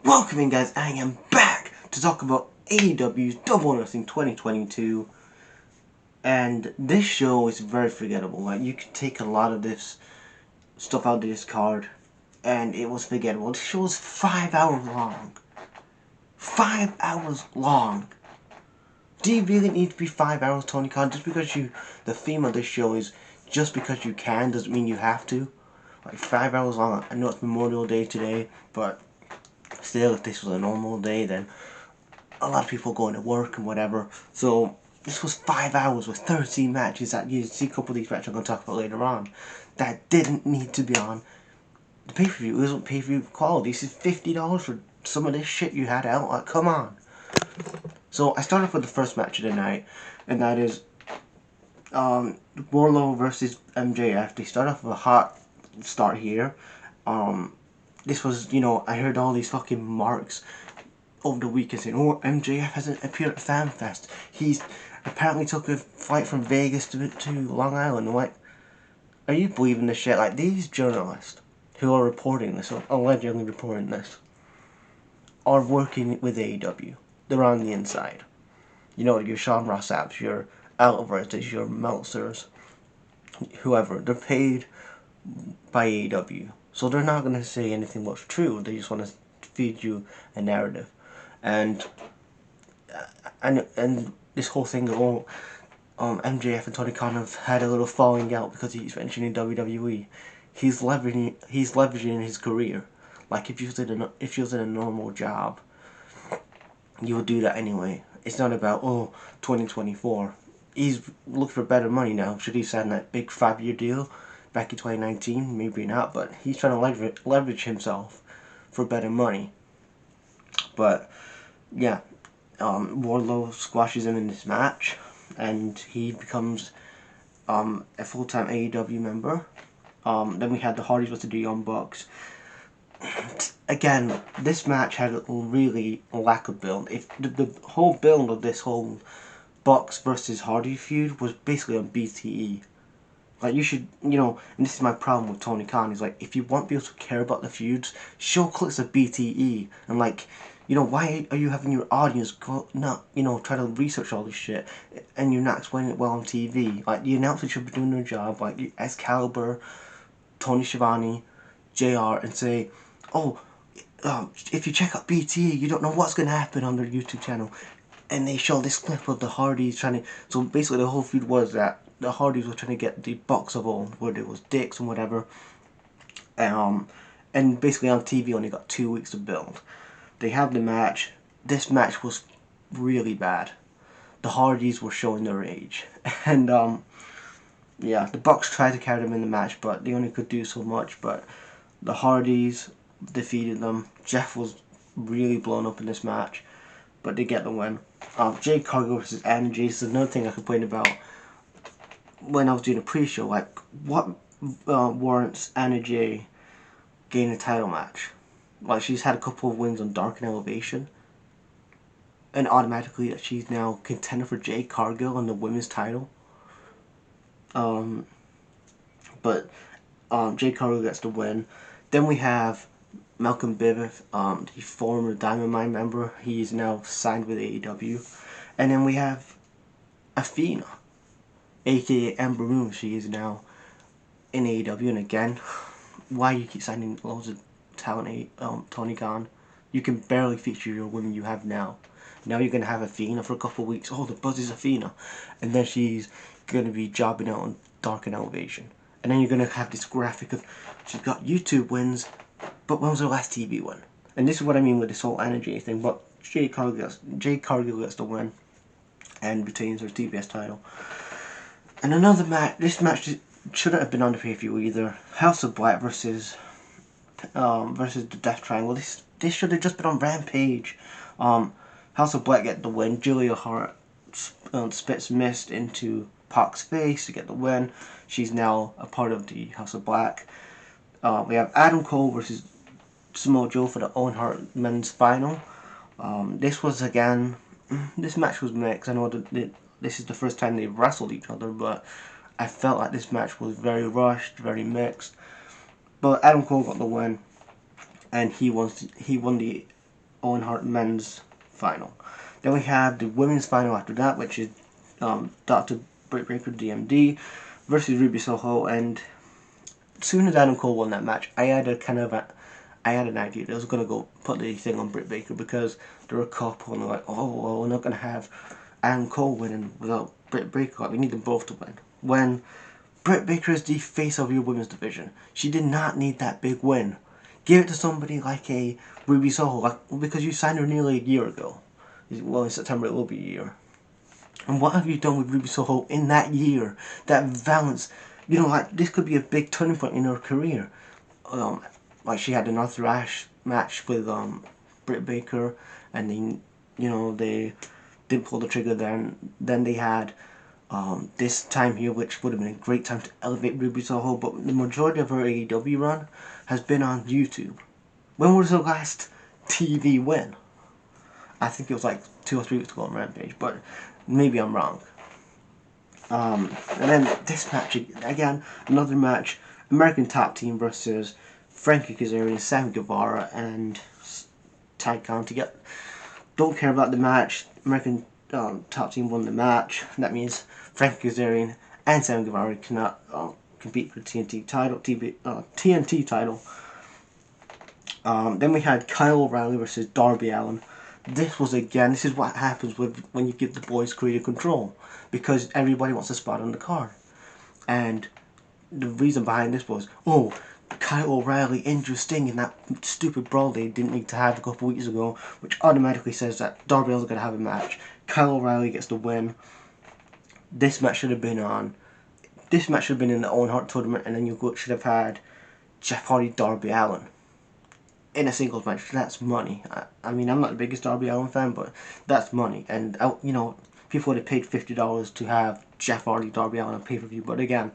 Welcome in, guys. I am back to talk about AEW's Double or Nothing 2022. And this show is very forgettable. Like, you can take a lot of this stuff out of this card, and it was forgettable. This show was 5 hours long. 5 hours long. Do you really need to be 5 hours, Tony Khan? Just because the theme of this show is just because you can doesn't mean you have to. Like, 5 hours long. I know it's Memorial Day today, but still, if this was a normal day, then a lot of people going to work and whatever. So this was 5 hours with 13 matches that you see a couple of these matches I'm going to talk about later on that didn't need to be on the pay-per-view. It wasn't pay-per-view quality. This is $50 for some of this shit you had out. Like, come on. So I start off with the first match of the night, and that is Warlow versus MJF. They start off with a hot start here. This was, I heard all these fucking marks over the weekend saying, oh, MJF hasn't appeared at FanFest. He's apparently took a flight from Vegas to Long Island. I'm like, are you believing this shit? Like, these journalists who are reporting this, or allegedly reporting this, are working with AEW. They're on the inside. Your Sean Ross Apps, your Alvarez, your Meltzers, whoever. They're paid by AEW. So they're not going to say anything what's true. They just want to feed you a narrative. And this whole thing of MJF and Tony Khan have had a little falling out because he's mentioning WWE. He's leveraging his career. Like, if you was in a normal job, you would do that anyway. It's not about 2024. He's looking for better money now. Should he sign that big 5-year deal back in 2019? Maybe not, but he's trying to leverage himself for better money. But yeah, Warlow squashes him in this match, and he becomes a full-time AEW member. Then we had the Hardys versus the Young Bucks. Again, this match had a really lack of build. If the whole build of this whole Bucks versus Hardy feud was basically on BTE. Like, you should, and this is my problem with Tony Khan, is like, if you want people to care about the feuds, show clips of BTE, and like, why are you having your audience try to research all this shit, and you're not explaining it well on TV? Like, the announcers should be doing their job, like Excalibur, Tony Schiavone, JR, and say, if you check out BTE, you don't know what's going to happen on their YouTube channel. And they show this clip of the Hardys trying to... So basically the whole feud was that the Hardys were trying to get the Bucks of old, where there was dicks and whatever. And basically on TV only got 2 weeks to build. They have the match. This match was really bad. The Hardys were showing their age. And yeah, the Bucks tried to carry them in the match, but they only could do so much. But the Hardys defeated them. Jeff was really blown up in this match, but they get the win. Jade Cargill versus Anna Jay is another thing I complained about when I was doing a pre-show. Like, what warrants Anna Jay getting a title match? Like, she's had a couple of wins on Dark and Elevation, and automatically that she's now contender for Jade Cargill on the women's title. But Jade Cargill gets the win. Then we have Malcolm Bivens, the former Diamond Mine member. He is now signed with AEW. And then we have Athena, aka Ember Moon. She is now in AEW. And again, why you keep signing loads of talent, Tony Khan? You can barely feature your women you have now. Now you're going to have Athena for a couple of weeks. Oh, the buzz is Athena. And then she's going to be jobbing out on Dark and Elevation. And then you're going to have this graphic of she's got YouTube wins, but when was her last TV win? And this is what I mean with this whole energy thing. But Jade Cargill gets the win and retains her TBS title. And another match. This match shouldn't have been on the pay-per-view either. House of Black versus the Death Triangle. This should have just been on Rampage. House of Black get the win. Julia Hart spits mist into Pac's face to get the win. She's now a part of the House of Black. We have Adam Cole versus Samoa Joe for the Owen Hart Men's Final. This match was mixed. I know that this is the first time they've wrestled each other, but I felt like this match was very rushed, very mixed. But Adam Cole got the win, and he won the Owen Hart men's final. Then we have the women's final after that, which is Dr. Britt Baker, DMD, versus Ruby Soho. And as soon as Adam Cole won that match, I had an idea that I was gonna go put the thing on Britt Baker, because there were a couple and they're like, oh, well, we're not gonna have Adam Cole winning without Britt Baker. Like, we need them both to win. When Britt Baker is the face of your women's division, she did not need that big win. Give it to somebody like a Ruby Soho, because you signed her nearly a year ago. Well, in September it will be a year. And what have you done with Ruby Soho in that year? That balance, like, this could be a big turning point in her career. Like, she had an Arthur Ashe match with Britt Baker, and then they didn't pull the trigger then. Then they had this time here, which would have been a great time to elevate Ruby Soho, but the majority of her AEW run has been on YouTube. When was her last TV win? I think it was like 2 or 3 weeks ago on Rampage, but maybe I'm wrong. And then this match, again, another match, American Top Team versus Frankie Kazarian, Sammy Guevara, and Ty Conti. Don't care about the match. American Top Team won the match. That means Frankie Kazarian and Sammy Guevara cannot compete for the TNT title. TNT title. Then we had Kyle O'Reilly versus Darby Allin. This is what happens when you give the boys creative control, because everybody wants a spot on the card. And the reason behind this was, Kyle O'Reilly injured Sting in that stupid brawl they didn't need to have a couple weeks ago, which automatically says that Darby Allin's going to have a match. Kyle O'Reilly gets the win. This match should have been in the Owen Hart tournament, and then you should have had Jeff Hardy, Darby Allin in a singles match. That's money. I mean, I'm not the biggest Darby Allin fan, but that's money. And people would have paid $50 to have Jeff Hardy, Darby Allin on pay-per-view. But again,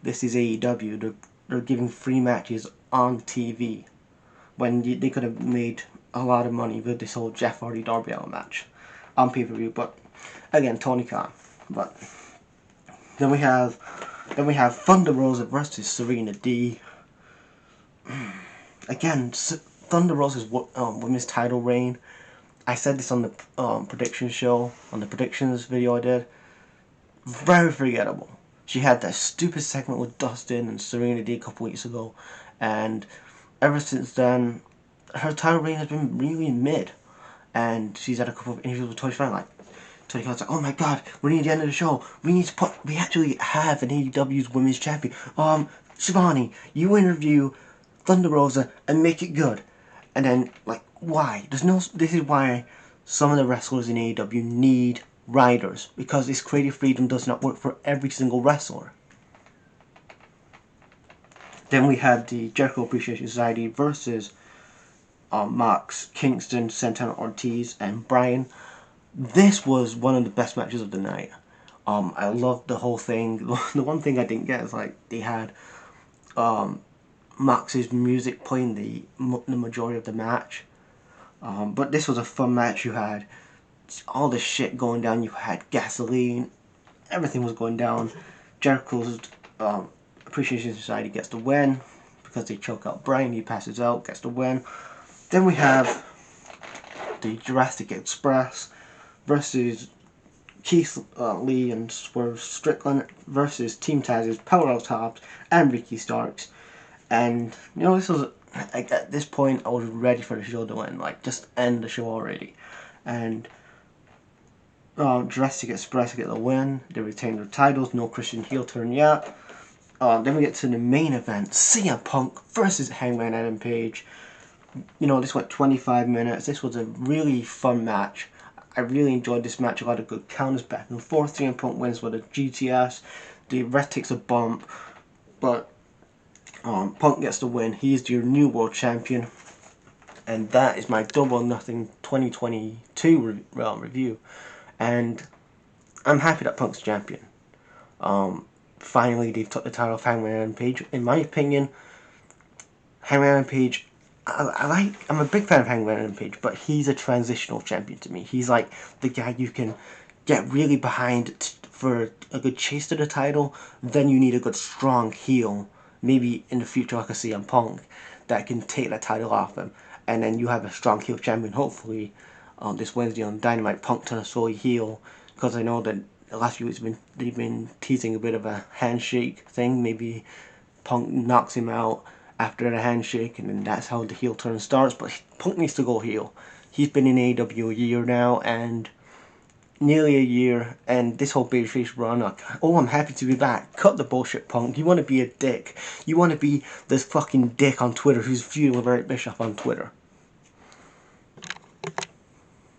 this is AEW. They're giving free matches on TV when they could have made a lot of money with this whole Jeff Hardy, Darby Allin match on pay-per-view. But again, Tony Khan. But then we have Thunder Rosa versus Serena D. Again, Thunder Rosa's women's title reign. I said this on the predictions video I did. Very forgettable. She had that stupid segment with Dustin and Serena D a couple weeks ago, and ever since then, her title reign has been really mid. And she's had a couple of interviews with Tony Khan, like, Tony Khan's like, oh my god, we're near the end of the show. We actually have an AEW's women's champion. Shivani, you interview Thunder Rosa and make it good. And then, like, why? This is why some of the wrestlers in AEW need writers, because this creative freedom does not work for every single wrestler. Then we had the Jericho Appreciation Society versus Mox, Kingston, Santana, Ortiz, and Bryan. This was one of the best matches of the night. I loved the whole thing. The one thing I didn't get is, like, they had Mox's music playing the majority of the match. But this was a fun match. You had all the shit going down. You had gasoline. Everything was going down. Jericho's Appreciation Society gets the win because they choke out Bryan. He passes out, gets the win. Then we have the Jurassic Express versus Keith Lee and Swerve Strickland versus Team Taz's Powerhouse Hobbs and Ricky Starks. And this was, like, at this point I was ready for the show to end, like, just end the show already. And Jurassic Express get the win. They retain their titles. No Christian heel turn yet. Then we get to the main event: CM Punk versus Hangman Adam Page. This went 25 minutes. This was a really fun match. I really enjoyed this match. A lot of good counters back and forth. CM Punk wins with a GTS. The ref takes a bump, but Punk gets the win. He's your new world champion. And that is my Double or Nothing 2022 review. And I'm happy that Punk's champion. Finally, they've took the title off Hangman Adam Page. In my opinion, Hangman Adam Page, I'm a big fan of Hangman Adam Page, but he's a transitional champion to me. He's like the guy you can get really behind for a good chase to the title. Then you need a good strong heel. Maybe in the future I could see CM Punk. that can take that title off him, and then you have a strong heel champion. Hopefully, this Wednesday on Dynamite, Punk turns solely heel, because I know that the last few weeks they've been teasing a bit of a handshake thing. Maybe Punk knocks him out after the handshake, and then that's how the heel turn starts. But Punk needs to go heel. He's been in AEW a year now, and nearly a year, and this whole babyface run, I'm happy to be back. Cut the bullshit, Punk. You want to be a dick. You want to be this fucking dick on Twitter who's feuding with Eric Bischoff on Twitter.